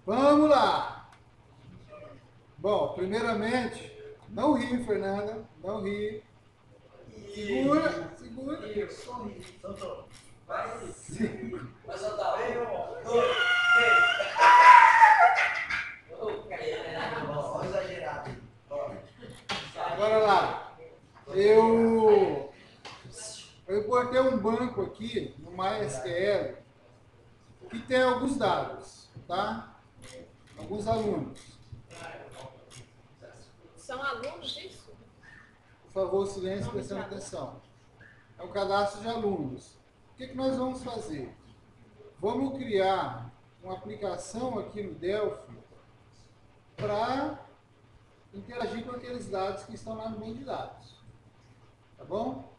Vamos lá! Bom, primeiramente, não ri, Fernanda, não ri. Segura, segura. Vai soltar. Um, dois, três. Exagerado. Bora lá. Eu importei um banco aqui no MySQL que tem alguns dados, tá? Alguns alunos. São alunos disso? Por favor, silêncio, prestando atenção. É um cadastro de alunos. O que nós vamos fazer? Vamos criar uma aplicação aqui no Delphi para interagir com aqueles dados que estão lá no banco de dados. Tá bom?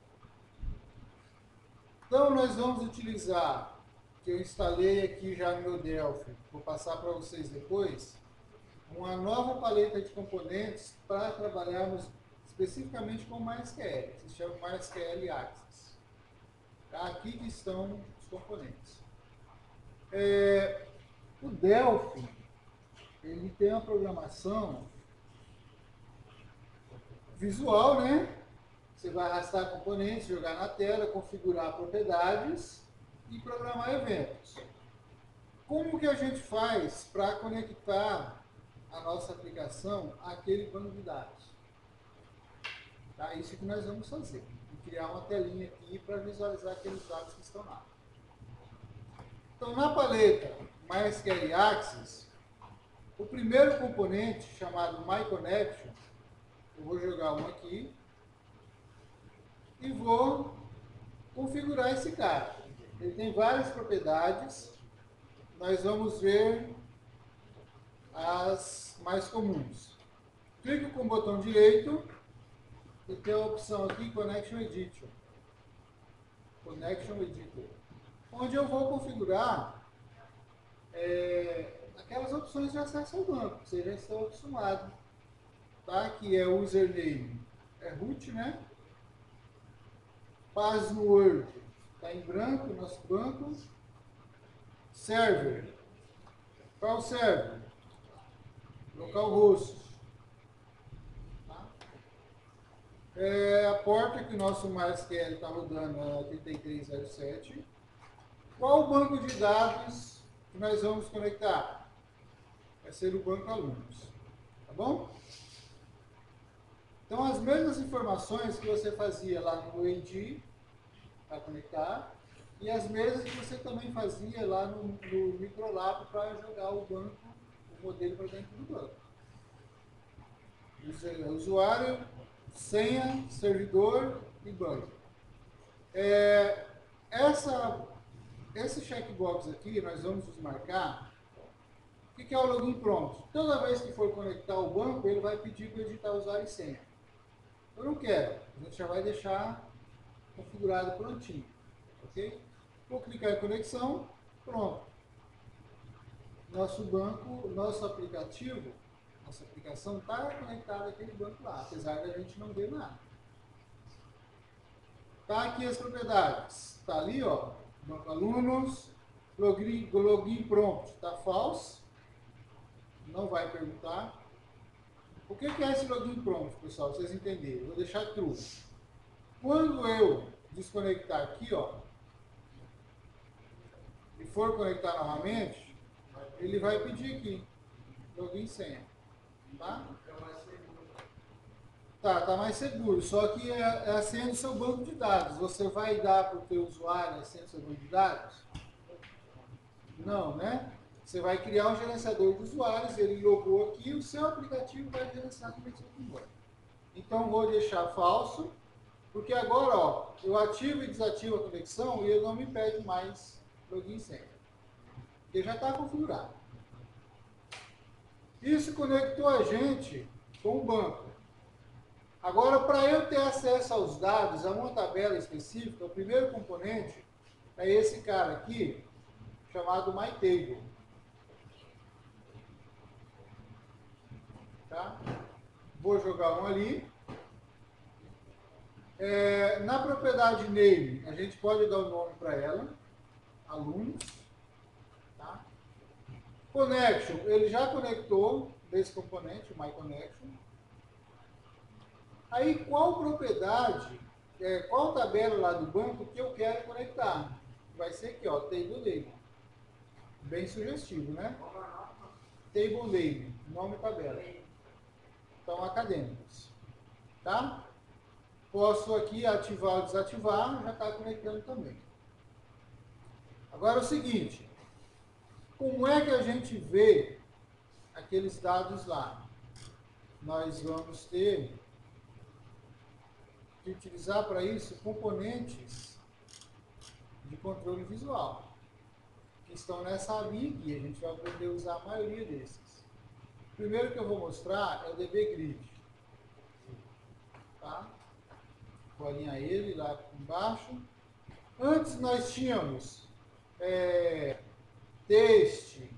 Então, nós vamos utilizar, que eu instalei aqui já no meu Delphi, vou passar para vocês depois, uma nova paleta de componentes para trabalharmos especificamente com MySQL, que se chama MySQL Access. Tá? Aqui que estão os componentes. O Delphi, ele tem uma programação visual, né? Você vai arrastar componentes, jogar na tela, configurar propriedades e programar eventos. Como que a gente faz para conectar a nossa aplicação àquele banco de dados? Tá? Isso que nós vamos fazer. E criar uma telinha aqui para visualizar aqueles dados que estão lá. Então, na paleta MySQL Access, o primeiro componente, chamado MyConnection, eu vou jogar um aqui e vou configurar esse cara. Ele tem várias propriedades, nós vamos ver as mais comuns. Clico com o botão direito e tem a opção aqui, Connection Editor. Connection Editor. Onde eu vou configurar aquelas opções de acesso ao banco, que vocês já estão acostumados. Tá? Que é username, é root, né? Password, está em branco, nosso banco. Server, qual server? Localhost. Tá? A porta que o nosso MySQL está rodando é a 3307. Qual o banco de dados que nós vamos conectar? Vai ser o banco alunos. Tá bom? Então, as mesmas informações que você fazia lá no AD para conectar, e as mesmas que você também fazia lá no Microlab para jogar o banco, o modelo para dentro do banco. Usuário, senha, servidor e banco. Esse checkbox aqui, nós vamos desmarcar. O que é o login prompt? Toda vez que for conectar o banco, ele vai pedir para digitar usuário e senha. Eu não quero, a gente já vai deixar configurado prontinho, ok? Vou clicar em conexão, pronto. Nosso banco, nosso aplicativo, nossa aplicação está conectada àquele banco lá, apesar da gente não ver nada. Tá aqui as propriedades, tá ali, ó, banco alunos, login prompt, tá false, não vai perguntar. O que é esse login prompt, pessoal? Vocês entenderem. Vou deixar true. Quando eu desconectar aqui, ó, e for conectar novamente, ele vai pedir aqui login e senha. Tá? Tá mais seguro. Só que é a senha do seu banco de dados. Você vai dar para o teu usuário a senha do seu banco de dados? Não, né? Você vai criar um gerenciador de usuários, ele logou aqui, o seu aplicativo vai gerenciar também seu banco. Então, vou deixar falso, porque agora, ó, eu ativo e desativo a conexão e ele não me pede mais login e senha. Porque já está configurado. Isso conectou a gente com o banco. Agora, para eu ter acesso aos dados, a uma tabela específica, o primeiro componente é esse cara aqui, chamado MyTable. Tá? Vou jogar um ali. Na propriedade name, a gente pode dar o nome para ela, alunos. Tá? Connection, ele já conectou desse componente, o MyConnection. Aí, qual propriedade, qual tabela lá do banco que eu quero conectar? Vai ser aqui, ó, Table Name. Bem sugestivo, né? Table Name, nome e tabela. Então, acadêmicos. Tá? Posso aqui ativar ou desativar, já está conectando também. Agora é o seguinte, como é que a gente vê aqueles dados lá? Nós vamos ter que utilizar para isso componentes de controle visual, que estão nessa abinha aqui. A gente vai aprender a usar a maioria desses. O primeiro que eu vou mostrar é o dbGrid. Tá? Vou alinhar ele lá embaixo. Antes nós tínhamos teste,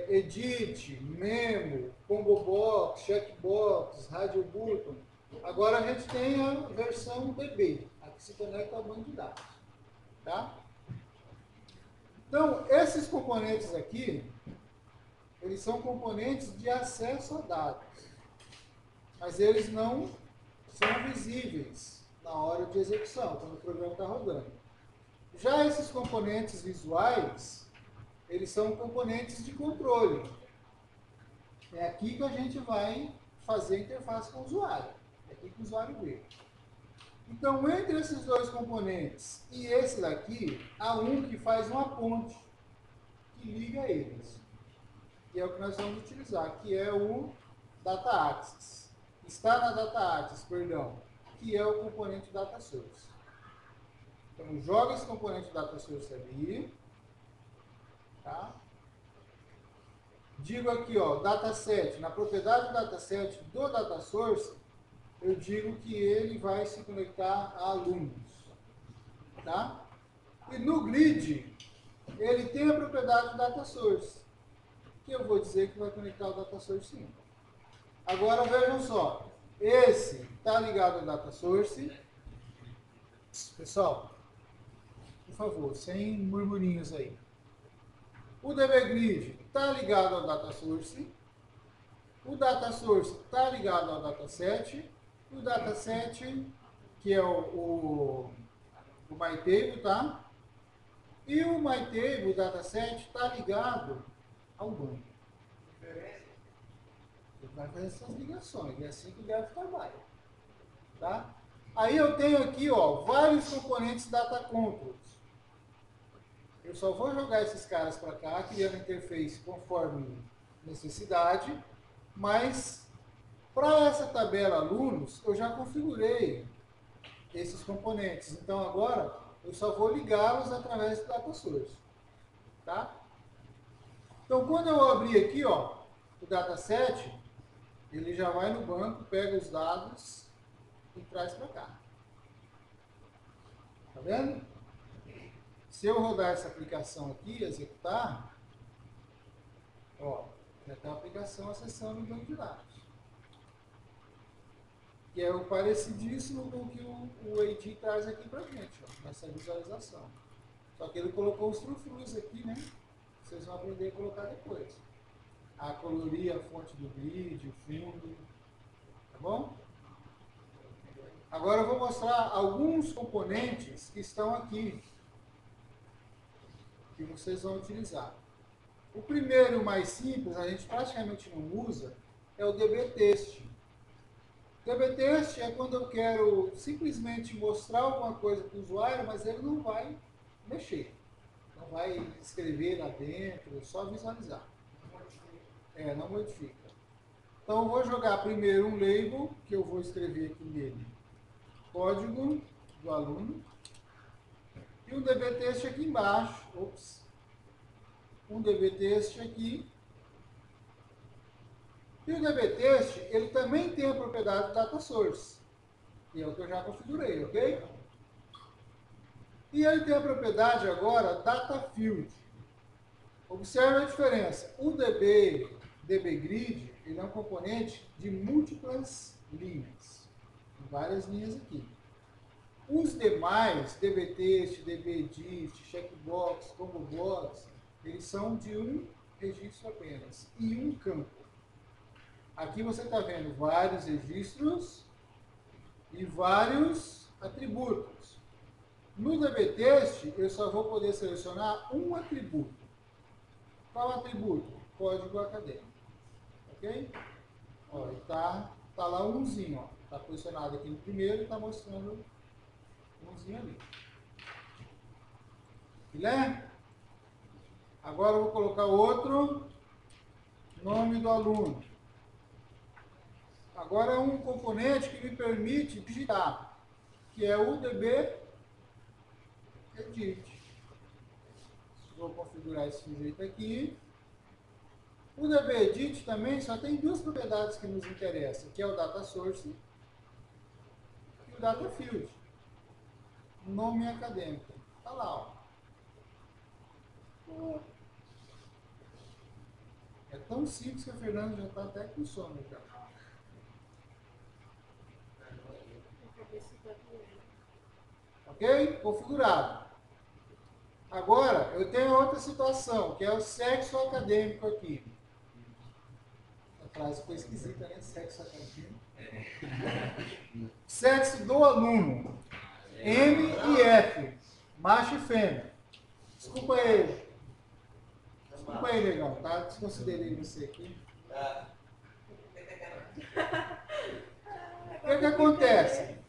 edit, memo, combo box, checkbox, radio button. Agora a gente tem a versão DB, a que se conecta ao banco de dados. Tá? Então, esses componentes aqui, eles são componentes de acesso a dados, mas eles não são visíveis na hora de execução, quando o programa está rodando. Já esses componentes visuais, eles são componentes de controle. É aqui que a gente vai fazer a interface com o usuário. É aqui que o usuário vê. Então, entre esses dois componentes e esse daqui, há um que faz uma ponte que liga eles. E é o que nós vamos utilizar, que é o Data Access. Está na Data Access, perdão, que é o componente Data Source. Então, joga esse componente Data Source ali. Tá? Digo aqui, ó, dataset, na propriedade do dataset do Data Source, eu digo que ele vai se conectar a alunos. Tá? E no grid, ele tem a propriedade do Data Source, que eu vou dizer que vai conectar o Data Source sim. Agora vejam só, esse está ligado ao Data Source. Pessoal, por favor, sem murmurinhos aí. O dbGrid está ligado ao Data Source. O Data Source está ligado ao Dataset. O Dataset, que é o MyTable, tá? E o MyTable, o Dataset, está ligado ao banco. Ele vai fazer essas ligações. É assim que o Delphi trabalha. Tá? Aí eu tenho aqui, ó, vários componentes Data Controls. Eu só vou jogar esses caras para cá, criando interface conforme necessidade, mas para essa tabela alunos, eu já configurei esses componentes. Então agora, eu só vou ligá-los através do Data Source. Tá? Então quando eu abrir aqui, ó, o dataset, ele já vai no banco, pega os dados e traz para cá. Tá vendo? Se eu rodar essa aplicação aqui e executar, ó, já tem a aplicação acessando o banco de dados. Que é o parecidíssimo com o que o AD traz aqui pra gente, ó, nessa visualização. Só que ele colocou os frufrus aqui, né? Vocês vão aprender a colocar depois. A colorir a fonte do grid, o fundo. Tá bom? Agora eu vou mostrar alguns componentes que estão aqui, que vocês vão utilizar. O primeiro, mais simples, a gente praticamente não usa, é o dbText. dbText é quando eu quero simplesmente mostrar alguma coisa para o usuário, mas ele não vai mexer. Não vai escrever lá dentro, é só visualizar. Não modifica. Então eu vou jogar primeiro um label, que eu vou escrever aqui nele. Código do aluno. E um dbText aqui embaixo. Ops. Um dbText aqui. E o dbText, ele também tem a propriedade do Data Source. Que é o que eu já configurei, ok? E ele tem a propriedade agora Data Field. Observe a diferença. O dbGrid, ele é um componente de múltiplas linhas. Várias linhas aqui. Os demais, dbText, dbEdit, checkbox, combobox, Eles são de um registro apenas, em um campo. Aqui você está vendo vários registros e vários atributos. No DBTest, eu só vou poder selecionar um atributo. Qual atributo? Código acadêmico. Ok? Ó, tá lá umzinho, ó. Está posicionado aqui no primeiro e está mostrando umzinho ali. Filé? Agora eu vou colocar outro nome do aluno. Agora é um componente que me permite digitar, que é o DB Edit. Vou configurar esse sujeito aqui. O DB Edit também só tem duas propriedades que nos interessam, que é o Data Source e o Data Field. Nome acadêmico. Está lá, ó. É tão simples que a Fernanda já está até com sono já. Ok? Configurado. Agora, eu tenho outra situação, que é o sexo acadêmico aqui. A frase foi esquisita, né? Sexo acadêmico. Sexo do aluno. M e F. Macho e fêmea. Desculpa aí. Desculpa aí, legal, tá? Desconsiderei você aqui. O que acontece?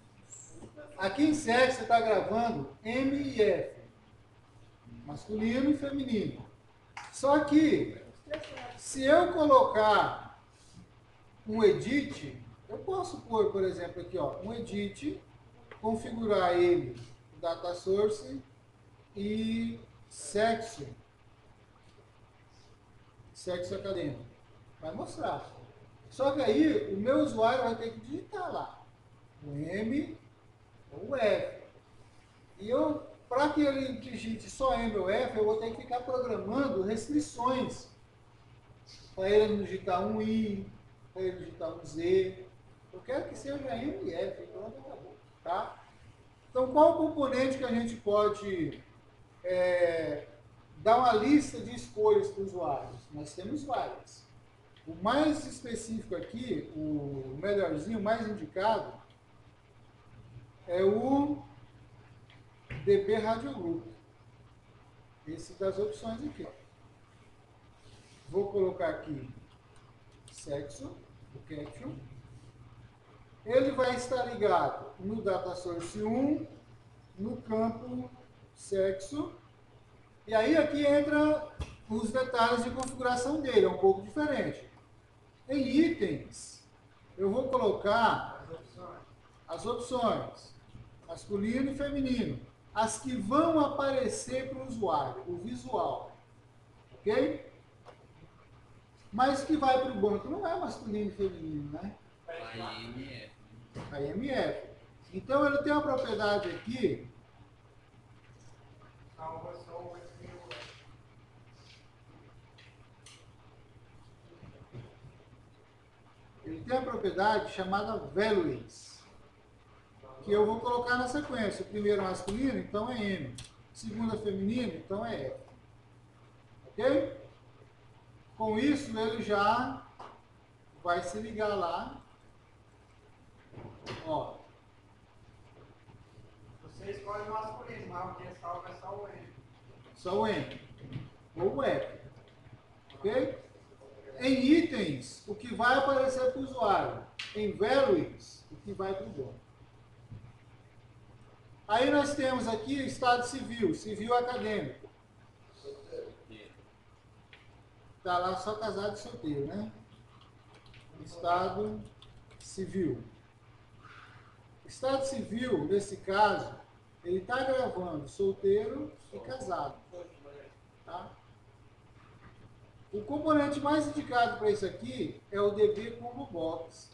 Aqui em sexo você está gravando M e F. Masculino e feminino. Só que, se eu colocar um edit, eu posso pôr, por exemplo, aqui, ó, um edit, configurar ele, data source e sexo acadêmico. Vai mostrar. Só que aí, o meu usuário vai ter que digitar lá o M ou o F. E eu, para que ele digite só M ou F, eu vou ter que ficar programando restrições. Para ele não digitar um I, para ele digitar um Z. Eu quero que seja M e F, pronto, acabou. Tá? Então, qual o componente que a gente pode dar uma lista de escolhas para os usuários? Nós temos várias. O mais específico aqui, o melhorzinho, o mais indicado, é o DB Radio Group. Esse das opções aqui. Ó. Vou colocar aqui sexo, o caption. Ele vai estar ligado no Data Source 1, no campo sexo. E aí aqui entra os detalhes de configuração dele, é um pouco diferente. Em itens, eu vou colocar as opções, masculino e feminino, as que vão aparecer para o usuário, o visual, ok? Mas o que vai para o banco não é masculino e feminino, né? A IMF. Então ele tem uma propriedade aqui. Ele tem a propriedade chamada values, que eu vou colocar na sequência. O primeiro masculino, então é M. O segundo é feminino, então é F. Ok? Com isso, ele já vai se ligar lá. Ó. Você escolhe o masculino, mas o que salva é só o M. Só o M. Ou o F. Ok? Em itens, o que vai aparecer para o usuário. Em values, o que vai para o dono. Aí nós temos aqui estado civil, civil acadêmico. Está lá só casado e solteiro, né? Estado civil. Estado civil, nesse caso, ele está gravando solteiro e casado. Tá? O componente mais indicado para isso aqui é o DB Combo Box.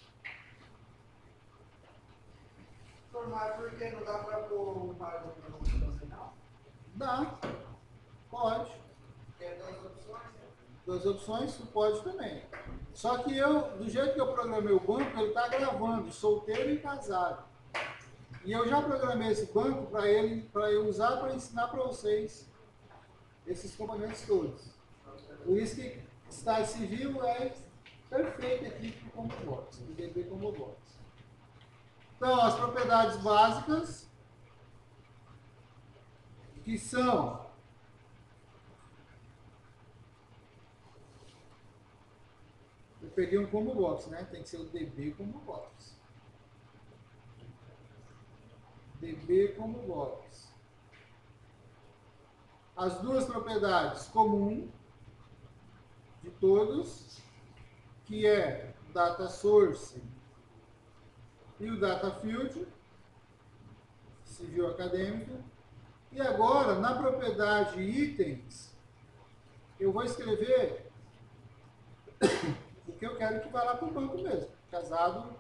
Mas por que não dá para pôr um parágrafo no final? Dá. Pode. Tem duas opções? Duas opções, tu pode também. Só que eu, do jeito que eu programei o banco, ele está gravando solteiro e casado. E eu já programei esse banco para eu usar para ensinar para vocês esses componentes todos. Por isso que style civil é perfeito aqui para o combo box, o DB combo box. Então, as propriedades básicas, que são eu peguei um combo box, né? Tem que ser o DB combo box. DB combo box. As duas propriedades comum de todos, que é o data source e o data field, civil acadêmico. E agora, na propriedade itens, eu vou escrever o que eu quero que vá lá para o banco mesmo. Casado,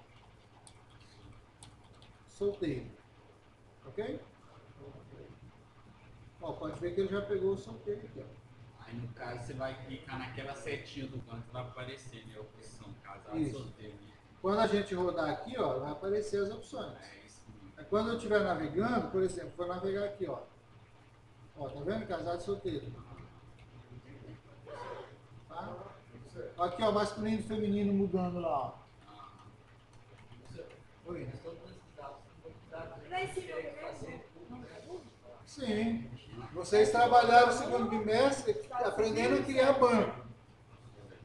solteiro. Ok? Ó, pode ver que ele já pegou o solteiro aqui. Ó. Aí no caso você vai clicar naquela setinha do banco, vai aparecer, né? A opção casado, Isso. solteiro. Né? Quando a gente rodar aqui, ó, vai aparecer as opções. É isso mesmo. Aí quando eu estiver navegando, por exemplo, vou navegar aqui, ó. Ó, tá vendo? Casado e solteiro. Tá? Aqui, ó, masculino e feminino mudando lá, ó. Oi. Daí civil mesmo. Sim. Vocês trabalharam o segundo bimestre aprendendo a criar banco.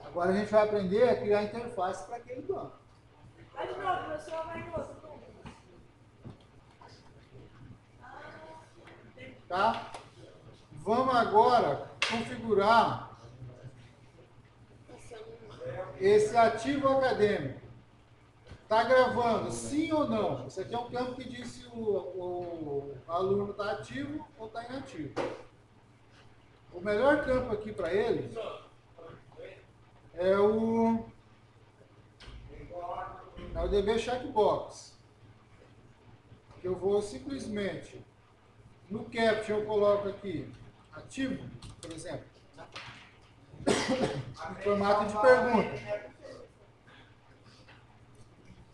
Agora a gente vai aprender a criar interface para aquele banco. Vai de novo, professor, vai de novo. Tá? Vamos agora configurar esse ativo acadêmico. Está gravando, sim ou não? Isso aqui é um campo que diz se o aluno está ativo ou está inativo. O melhor campo aqui para ele é o DB Checkbox. Eu vou simplesmente, no caption eu coloco aqui, ativo, por exemplo, em formato de pergunta.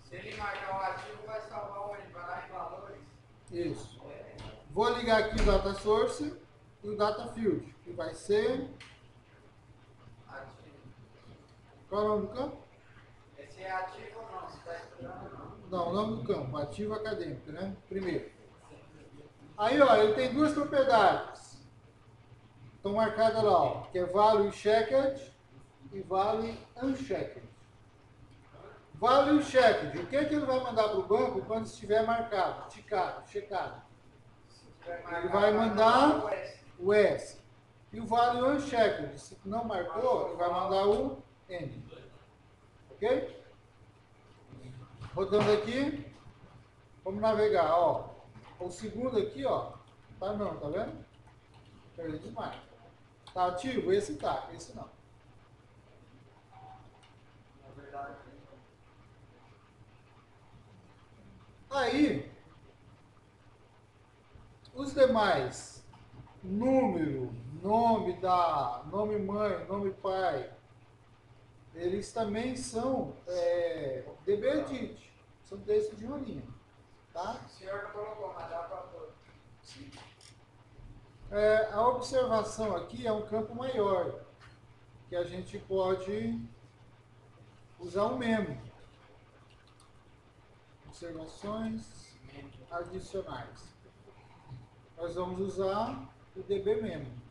Se ele marcar o ativo, vai salvar onde? Vai lá em valores. Isso. Vou ligar aqui o data source e o data field, que vai ser... Ativo. Qual é o nome do campo? Esse é ativo ou não? Você está estudando ou não? Não, o nome do campo, ativo acadêmico, né? Primeiro. Aí, ó, ele tem duas propriedades. Estão marcadas lá, ó, que é value checked e value unchecked. Value checked, o que ele vai mandar para o banco quando estiver marcado, ticado, checado? Ele vai mandar o S. E o value unchecked, se não marcou, ele vai mandar o N. Ok? Rodando aqui, vamos navegar, ó. O segundo aqui, ó, tá não, tá vendo? Ele desmarca. Tá ativo? Esse tá, esse não. Na verdade, Aí, os demais, número, nome mãe, nome pai, eles também são DB Edit, são textos de uma linha, tá? o senhor não colocou, mas dá para pôr. A observação aqui é um campo maior, que a gente pode usar um memo. Observações adicionais. Nós vamos usar o DB memo.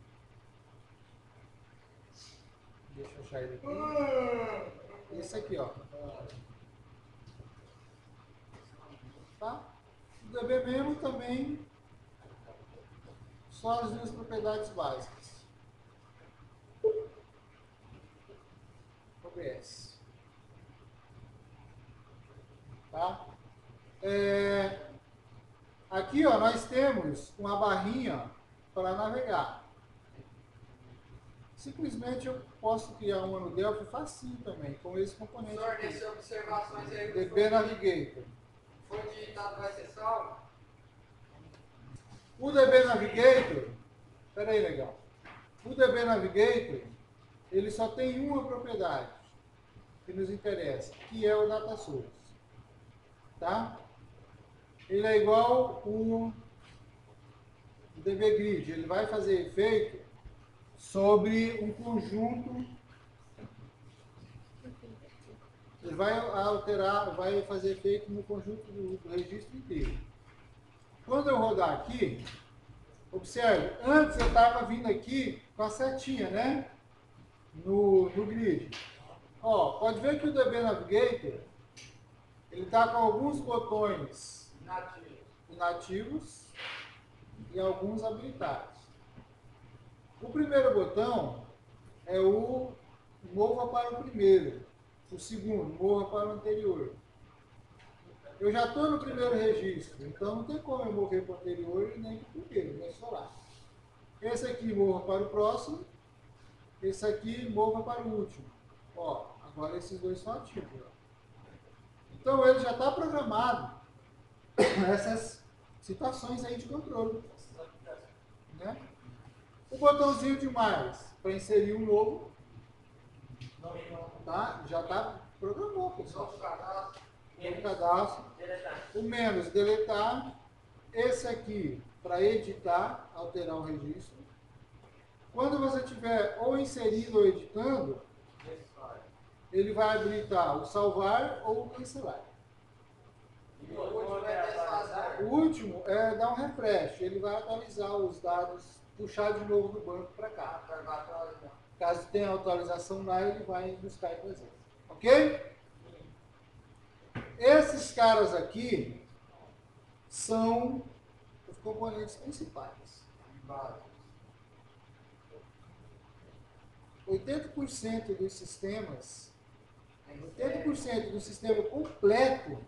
Deixa eu achar ele aqui. Esse aqui, ó. Tá? O DB memo também só as duas propriedades básicas. OBS. Tá? Aqui, ó, nós temos uma barrinha para navegar. Simplesmente eu posso criar uma no Delphi facinho também, com esse componente Senhor, aqui. nessas observações aí, DB Navigator. foi digitado, vai ser salvo? O DB Navigator, peraí, legal. O DB Navigator, ele só tem uma propriedade que nos interessa, que é o data source. Tá? Ele é igual o DB Grid, ele vai fazer efeito sobre um conjunto. Ele vai alterar, vai fazer efeito no conjunto do registro inteiro. Quando eu rodar aqui, observe, antes eu estava vindo aqui com a setinha, né? No grid. Ó, pode ver que o DB Navigator, ele está com alguns botões inativos e alguns habilitados. O primeiro botão é o mova para o primeiro. O segundo, mova para o anterior. Eu já estou no primeiro registro, então não tem como eu mover para o anterior e nem para o primeiro, vai só lá. Esse aqui mova para o próximo, esse aqui mova para o último. Ó, agora esses dois são ativos. Ó. Então ele já está programado essas situações aí de controle. Né? O botãozinho de mais para inserir um novo, tá? Já está programado, pessoal. O cadastro. O menos, deletar. Esse aqui para editar, alterar o registro. Quando você tiver ou inserindo ou editando, ele vai habilitar o salvar ou o cancelar. O último é dar um refresh. Ele vai atualizar os dados, puxar de novo do banco para cá. Caso tenha atualização lá, ele vai buscar e trazer. Ok? Esses caras aqui são os componentes principais. 80% dos sistemas, 80% do sistema completo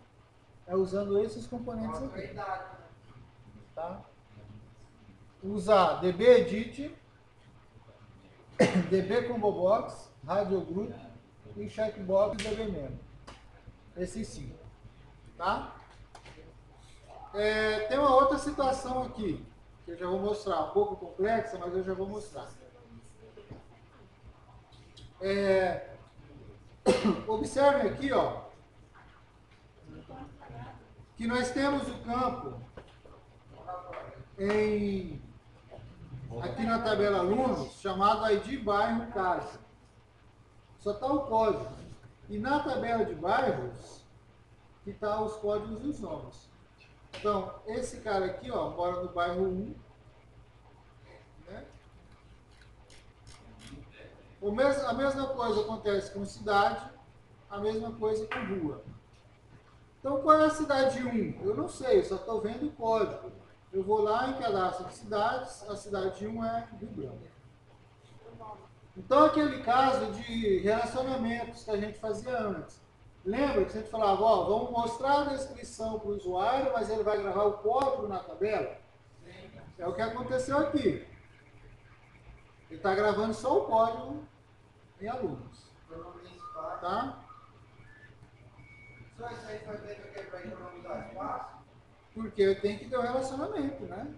é usando esses componentes aqui. Tá? Usar dbEdit, dbComboBox, RadioGroup e Checkbox e dbMemo. Esses 5. Tá? Tem uma outra situação aqui, que eu já vou mostrar, um pouco complexa, mas eu já vou mostrar. Observem aqui, ó, que nós temos o campo aqui na tabela alunos, chamado ID bairro casa. Só está o código. E na tabela de bairros, que está os códigos e os nomes. Então, esse cara aqui, ó, mora no bairro 1. Né? A mesma coisa acontece com cidade, a mesma coisa com rua. Então, qual é a cidade 1? Eu não sei, só estou vendo o código. Eu vou lá em cadastro de cidades, a cidade 1 é Rio Branco. Então, aquele caso de relacionamentos que a gente fazia antes. Lembra que a gente falava, ó, vamos mostrar a descrição para o usuário, mas ele vai gravar o código na tabela? É o que aconteceu aqui. Ele está gravando só o código em alunos. Tá? Só isso aí vai ter que quebrar e economizar espaço? Porque eu tenho que ter um relacionamento, né?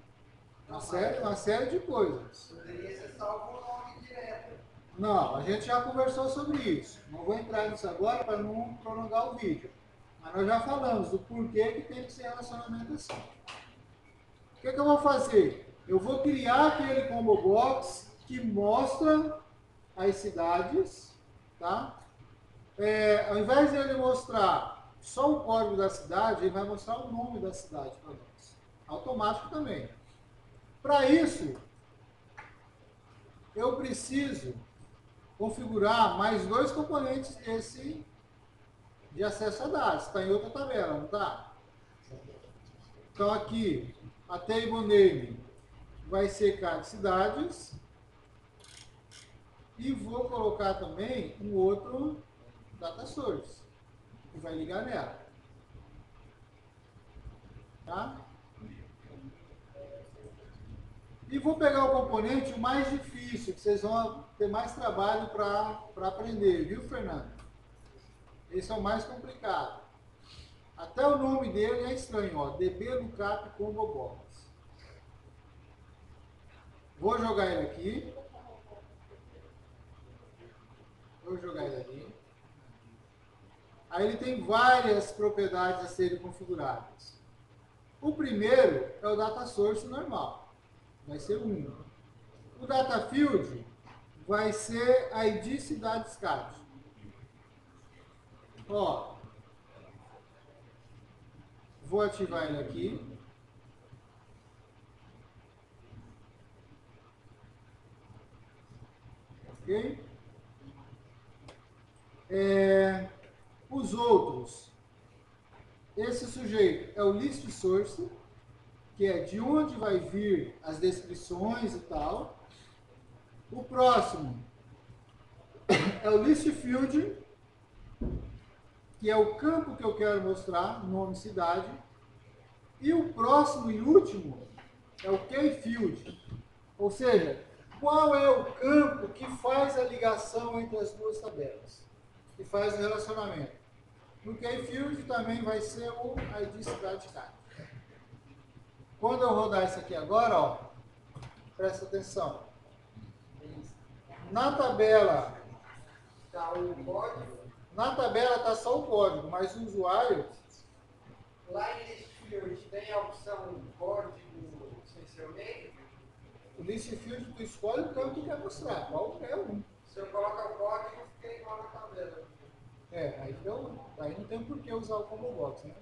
Uma série de coisas. Poderia ser salvo o nome direto. Não, a gente já conversou sobre isso. Não vou entrar nisso agora para não prolongar o vídeo. Mas nós já falamos do porquê que tem que ser relacionamento assim. O que eu vou fazer? Eu vou criar aquele combo box que mostra as cidades, tá? Ao invés de ele mostrar só o código da cidade, ele vai mostrar o nome da cidade para nós. Automático também. Para isso, eu preciso configurar mais 2 componentes desse de acesso a dados. Está em outra tabela, não está? Então aqui, a table name vai ser cada cidades. E vou colocar também um outro data source, que vai ligar nela. Tá? E vou pegar o componente o mais difícil, que vocês vão ter mais trabalho para aprender, viu, Fernando? Esse é o mais complicado. Até o nome dele é estranho, ó, dbLookupComboBox. Vou jogar ele aqui. Vou jogar ele ali. Aí ele tem várias propriedades a serem configuradas. O primeiro é o data source normal. Vai ser o 1. O data field vai ser ID cidade estado. Ó, vou ativar ele aqui. Ok? Os outros. Esse sujeito é o list source, que é de onde vai vir as descrições e tal. O próximo é o list field, que é o campo que eu quero mostrar, nome, cidade. E o próximo e último é o key field, ou seja, qual é o campo que faz a ligação entre as duas tabelas, que faz o relacionamento. No key field também vai ser o ID cidade cara. Quando eu rodar isso aqui agora, ó, presta atenção. Na tabela Tá o código. Na tabela está só o código, mas o usuário... Lá em list field tem a opção código sem ser o meio. O list field, tu escolhe o campo que quer mostrar, qualquer um. Se eu colocar o código, fica igual na tabela. Aí não tem por que usar o combo box, né?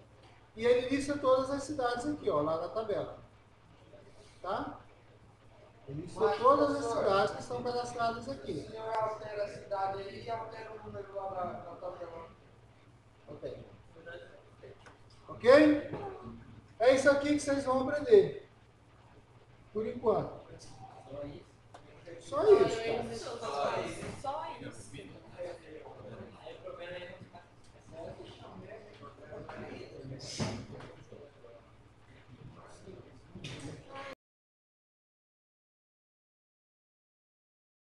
E ele lista todas as cidades aqui, ó, lá na tabela. Tá? Ele lista todas as cidades que estão cadastradas aqui. Se eu altero a cidade aí, altero o número lá da tabela. Ok? Ok? É isso aqui que vocês vão aprender. Por enquanto. Só isso, cara.